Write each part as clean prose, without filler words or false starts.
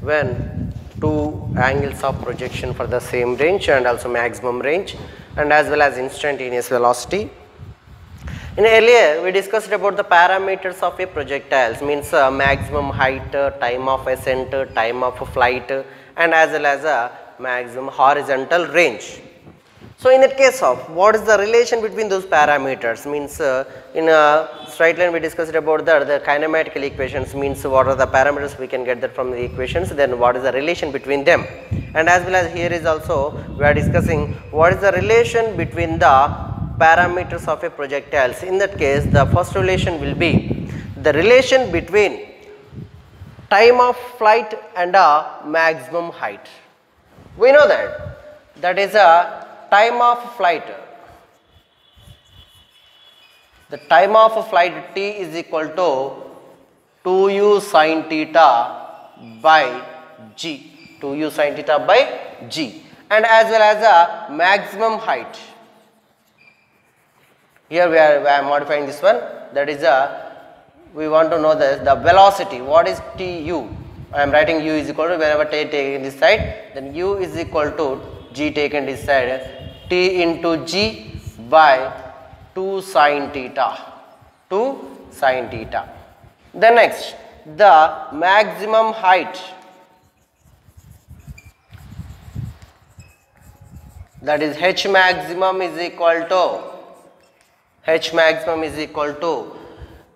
when two angles of projection for the same range and also maximum range and as well as instantaneous velocity. In earlier we discussed about the parameters of a projectile, means maximum height, time of ascent, time of flight and as well as a maximum horizontal range. So in that case of what is the relation between those parameters, means in a straight line we discussed about the kinematical equations, means what are the parameters we can get that from the equations, then what is the relation between them, and as well as here is also we are discussing what is the relation between the parameters of a projectiles. In that case the first relation will be the relation between time of flight and a maximum height. We know that is a time of flight. The time of flight t is equal to 2u sin theta by g, 2u sin theta by g, and as well as a maximum height. Here we are modifying this one, that is we want to know the velocity. What is tu? I am writing u is equal to, whenever t taken this side, then u is equal to g taken this side, t into g by 2 sin theta, 2 sin theta. Then next, the maximum height, that is h maximum is equal to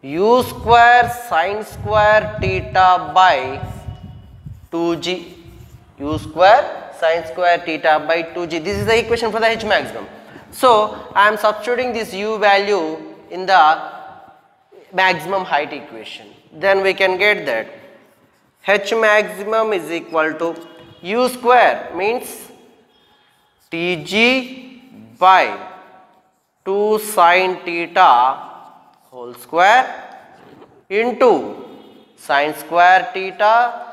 u square sin square theta by 2g, u square sin square theta by 2g. This is the equation for the h maximum. So I am substituting this u value in the maximum height equation. Then we can get that h maximum is equal to u square, means tg by 2 sin theta whole square into sin square theta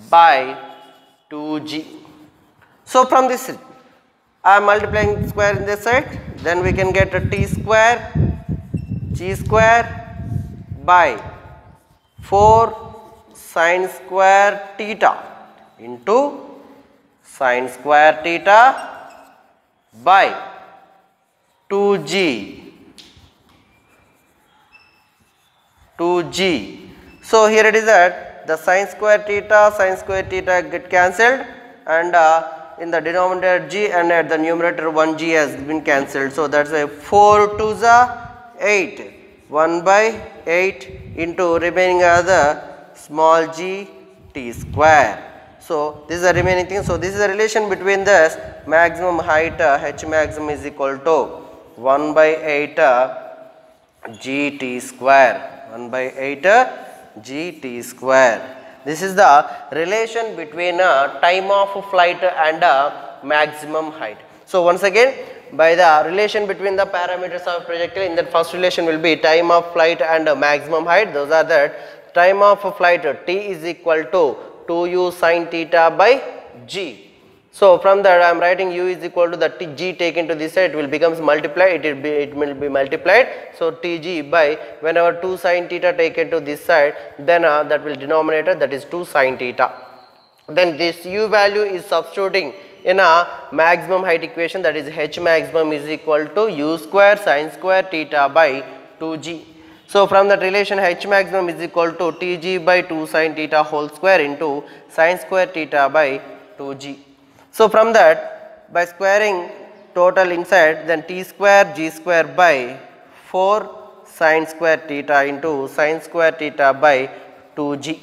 by 2g. So from this I am multiplying square in this side, then we can get a t square g square by 4 sin square theta into sin square theta by 2g. So here it is that the sin square theta get cancelled, and in the denominator g and at the numerator 1g has been cancelled. So that's a 4 to the 8, 1 by 8 into remaining other small g t square. So this is the remaining thing. So this is the relation between this maximum height h maximum is equal to 1 by 8 g t square, 1 by 8 g t square. This is the relation between time of flight and maximum height. So once again, by the relation between the parameters of projectile, in that first relation will be time of flight and maximum height. Those are that time of flight t is equal to 2u sin theta by g. So from that I am writing u is equal to the g taken to this side, it will becomes multiplied, it will be multiplied. So tg by, whenever 2 sin theta taken to this side, then that will denominator, that is 2 sin theta. Then this u value is substituting in a maximum height equation, that is h maximum is equal to u square sin square theta by 2g. So from that relation h maximum is equal to tg by 2 sin theta whole square into sin square theta by 2g. So from that, by squaring total inside, then t square g square by 4 sin square theta into sin square theta by 2g.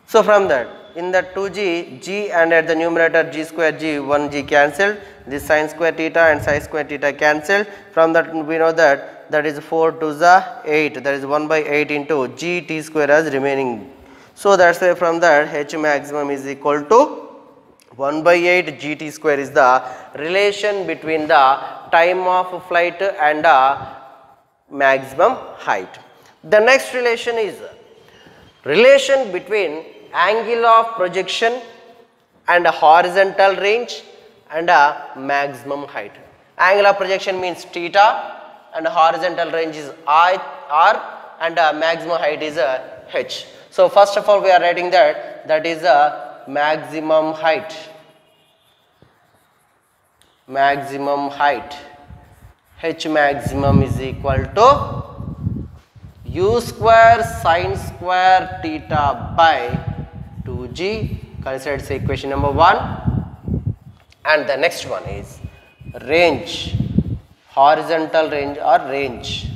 So from that, in the 2g, g and at the numerator g square g, 1g cancelled, this sin square theta and sin square theta cancelled. From that we know that is 4 to the 8, that is 1 by 8 into g t square as remaining. So that's why from that h maximum is equal to 1 by 8 g t square is the relation between the time of flight and maximum height. The next relation is relation between angle of projection and a horizontal range and a maximum height. Angle of projection means theta and horizontal range is r and maximum height is h. So first of all we are writing that is a maximum height. Maximum height. H maximum is equal to u square sin square theta by 2g. Consider it's equation number 1. And the next one is range, horizontal range or range.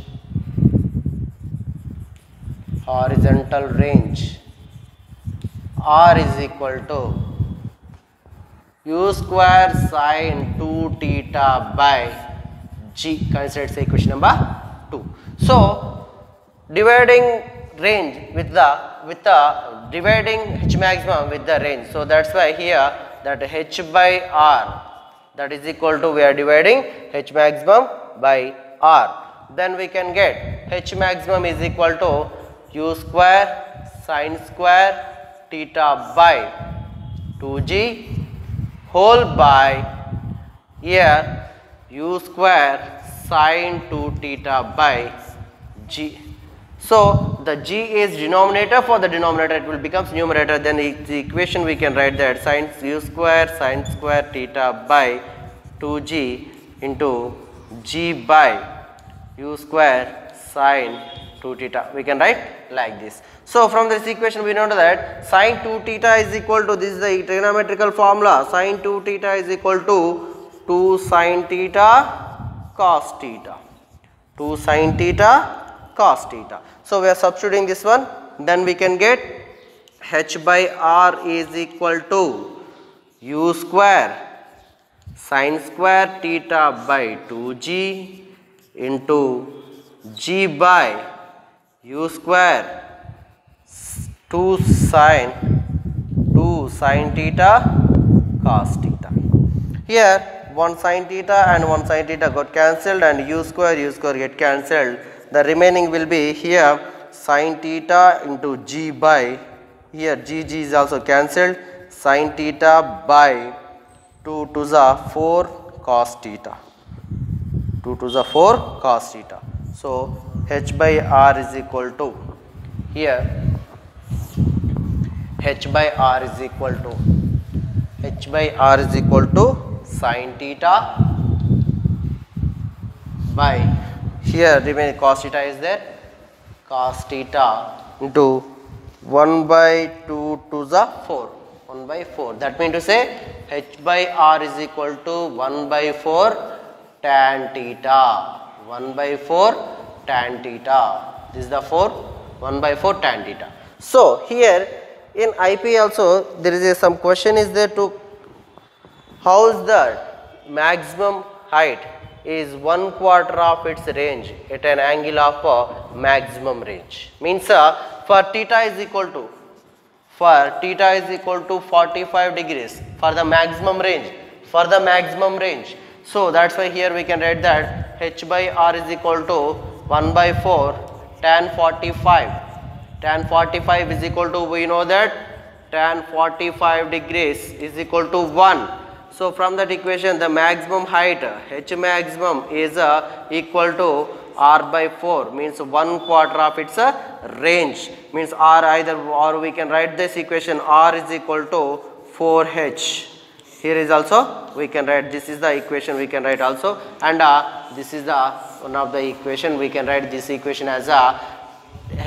Horizontal range R is equal to u square sin 2 theta by g. Consider it's equation number 2. So dividing range with the dividing h maximum with the range. So that's why here that h by r, that is equal to, we are dividing h maximum by r. Then we can get h maximum is equal to u square sin square theta by 2g whole by here u square sin 2 theta by g. So the g is denominator, for the denominator it will becomes numerator, then the equation we can write that sin u square sin square theta by 2g into g by u square sin 2 theta. We can write like this. So from this equation we know that sin 2 theta is equal to, this is the trigonometrical formula, sin 2 theta is equal to 2 sin theta cos theta. 2 sin theta cos theta. So we are substituting this one, then we can get h by r is equal to u square sin square theta by 2g into g by u square 2 sin theta cos theta. Here 1 sin theta and 1 sin theta got cancelled and u square get cancelled. The remaining will be here sin theta into g by, here g is also cancelled, sin theta by 2 to the 4 cos theta. 2 to the 4 cos theta. So h by r is equal to, here h by r is equal to sin theta by, here remaining cos theta is there, cos theta into 1 by 2 to the 4, 1 by 4. That means to say h by r is equal to 1 by 4 tan theta. 1 by 4 tan theta. This is the 1 by 4 tan theta. So here in IP also there is some question is there to, how is that maximum height is 1/4 of its range at an angle of maximum range. Means for theta is equal to 45 degrees for the maximum range. So that's why here we can write that h by r is equal to 1 by 4 tan 45. Tan 45 is equal to, we know that tan 45 degrees is equal to 1. So from that equation the maximum height h maximum is equal to r by 4, means 1/4 of its range, means r either, or we can write this equation r is equal to 4h. Here is also we can write, this is the equation we can write also, and this is the one of the equation we can write this equation as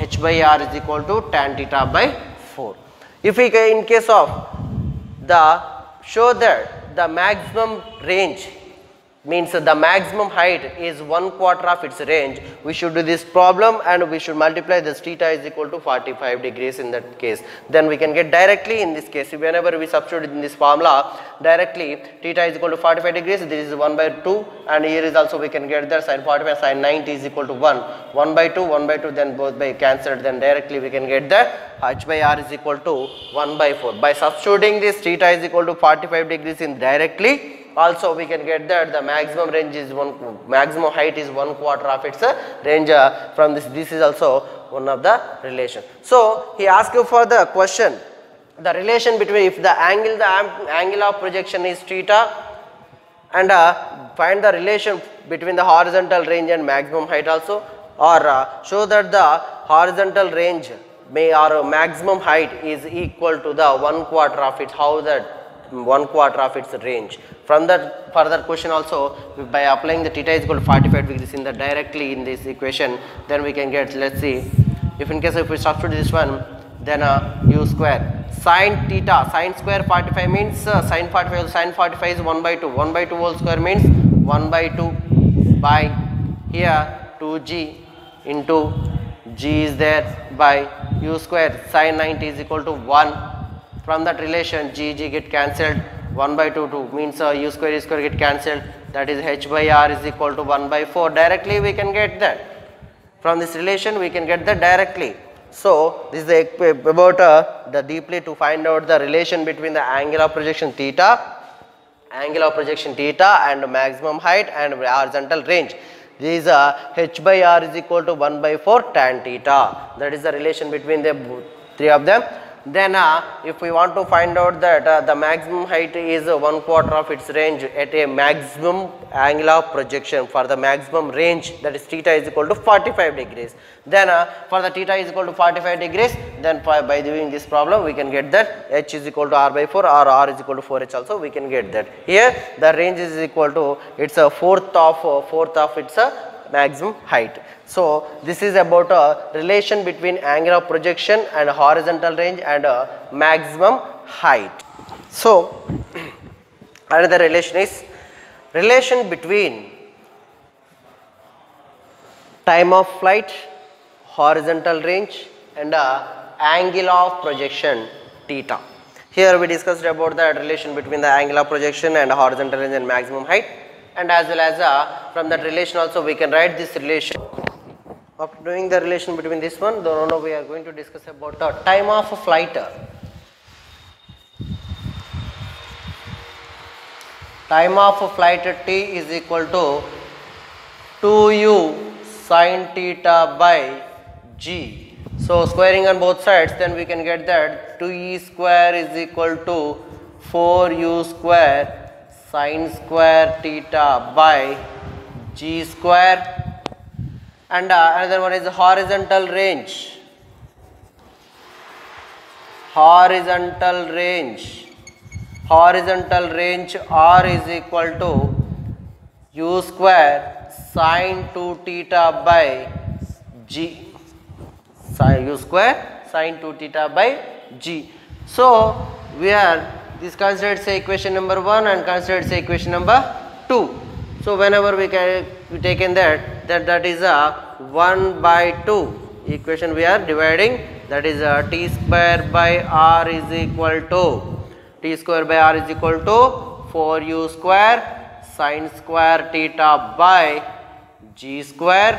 h by r is equal to tan theta by 4. If we in case of the show that the maximum range, means the maximum height is 1/4 of its range, we should do this problem and we should multiply this theta is equal to 45 degrees in that case. Then we can get directly in this case, whenever we substitute in this formula directly, theta is equal to 45 degrees, this is 1 by 2, and here is also we can get the sin 45 sin 90 is equal to 1. 1 by 2, then both by cancelled, then directly we can get the h by r is equal to 1 by 4. By substituting this theta is equal to 45 degrees in directly, also we can get that the maximum range is maximum height is 1/4 of its range. From this is also one of the relation. So he asked you for the question, the relation between, if the angle of projection is theta, and find the relation between the horizontal range and maximum height also, or show that the horizontal range our maximum height is equal to the 1/4 of its, how that 1/4 of its range. From that further question also, by applying the theta is equal to 45 degrees in the directly in this equation, then we can get, let's see, if in case if we substitute this one, then u square sin theta, sin square 45 means sin 45 is 1/2, 1/2 whole square means 1/2 by here 2g into g is there by u square sin 90 is equal to 1. From that relation g get cancelled, 1/2 2 means u square get cancelled, that is h by r is equal to 1/4. Directly we can get that. From this relation we can get that directly. So this is about the deeply to find out the relation between the angle of projection theta and maximum height and horizontal range. This is h by r is equal to 1/4 tan theta. That is the relation between the three of them. Then if we want to find out that the maximum height is 1/4 of its range at a maximum angle of projection, for the maximum range, that is theta is equal to 45 degrees. Then for the theta is equal to 45 degrees, then by doing this problem we can get that h is equal to r/4 or r is equal to 4h also we can get that. Here the range is equal to, it's a fourth of its maximum height. So this is about a relation between angle of projection and horizontal range and maximum height. So another relation is relation between time of flight, horizontal range and angle of projection theta. Here we discussed about the relation between the angle of projection and horizontal range and maximum height, and as well as from that relation also we can write this relation. After doing the relation between this one, now we are going to discuss about the time of flight. Time of flight t is equal to 2u sin theta by g. So squaring on both sides, then we can get that 2e square is equal to 4u square sin square theta by g square. And another one is horizontal range. Horizontal range r is equal to u square sin 2 theta by g. U square sin 2 theta by g. So we are this considered say equation number 1 and considered say equation number 2. So whenever we taken that is a 1/2 equation we are dividing, that is t square by r is equal to 4u square sin square theta by g square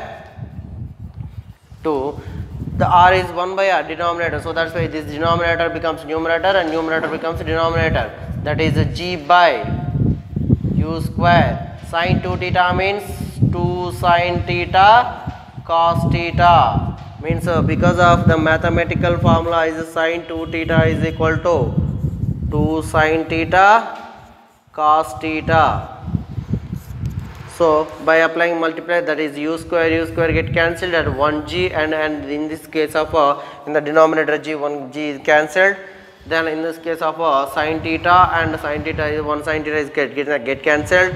to the r is 1/r denominator, so that's why this denominator becomes numerator and numerator becomes denominator, that is g by u square. Sin 2 theta means 2 sin theta cos theta, means because of the mathematical formula is sin 2 theta is equal to 2 sin theta cos theta. So by applying multiply, that is u square get cancelled at 1g, and in this case of in the denominator g 1g is cancelled. Then in this case of sin theta and sin theta is 1 sin theta is get cancelled.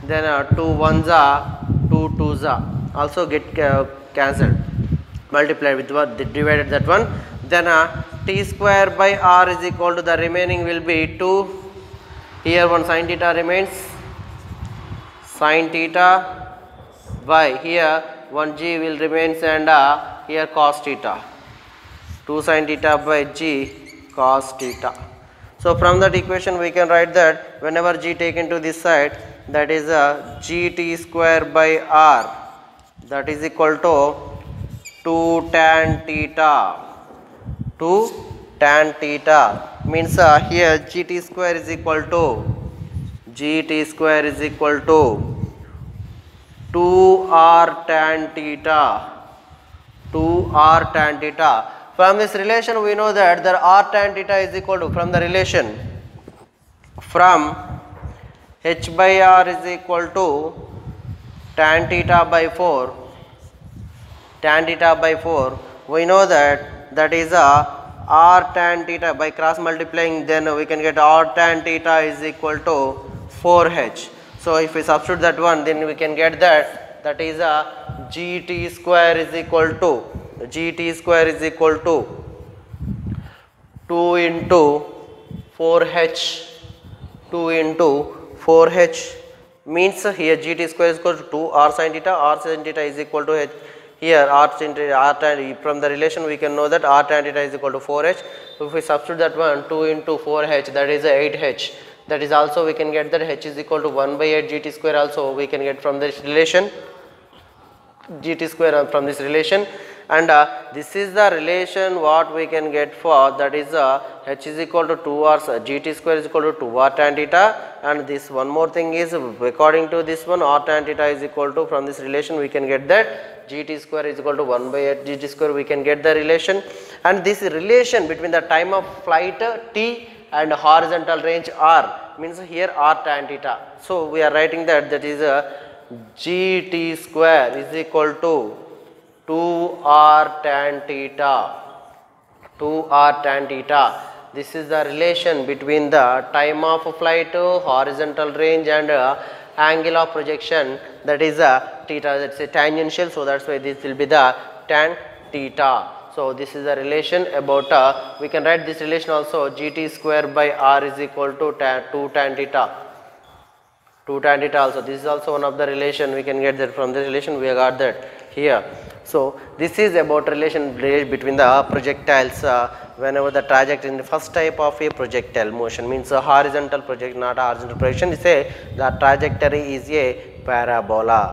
Then 2 1s are 2 2s are also get cancelled, multiply with what divided that one. Then t square by r is equal to the remaining will be 2, here 1 sin theta remains sin theta by here 1g will remains, and here cos theta, 2 sin theta by g cos theta. So from that equation we can write that whenever g taken to this side, that is gt square by r, that is equal to 2 tan theta. 2 tan theta means here gt square is equal to 2r tan theta. 2r tan theta. From this relation we know that the r tan theta is equal to, from the relation from h by r is equal to tan theta by 4. Tan theta by 4, we know that that is r tan theta. By cross multiplying, then we can get r tan theta is equal to 4h. So if we substitute that one, then we can get that is gt square is equal to 2 into 4h. 2 into 4h means here gt square is equal to 2 r sin theta is equal to h. Here r sin theta, r tan, from the relation we can know that r tan theta is equal to 4h. So if we substitute that one, 2 into 4h, that is 8h. That is also we can get that h is equal to 1 by 8 gt square, also we can get from this relation, gt square from this relation. And this is the relation what we can get for, that is h is equal to 2r, gt square is equal to 2r tan theta. And this one more thing is, according to this one, r tan theta is equal to, from this relation we can get that gt square is equal to 1 by 8 gt square, we can get the relation. And this relation between the time of flight t and horizontal range r means here r tan theta. So we are writing that is gt square is equal to 2r tan theta. 2r tan theta. This is the relation between the time of flight, horizontal range, and angle of projection, that is theta, that's a tangential. So that's why this will be the tan theta. So this is the relation about, we can write this relation also, gt square by r is equal to 2 tan theta. 2 tan theta also. This is also one of the relation we can get that from the relation we got that here. So this is about relation between the projectiles whenever the trajectory in the first type of a projectile motion, means a horizontal project, not a horizontal projection. Say the trajectory is a parabola.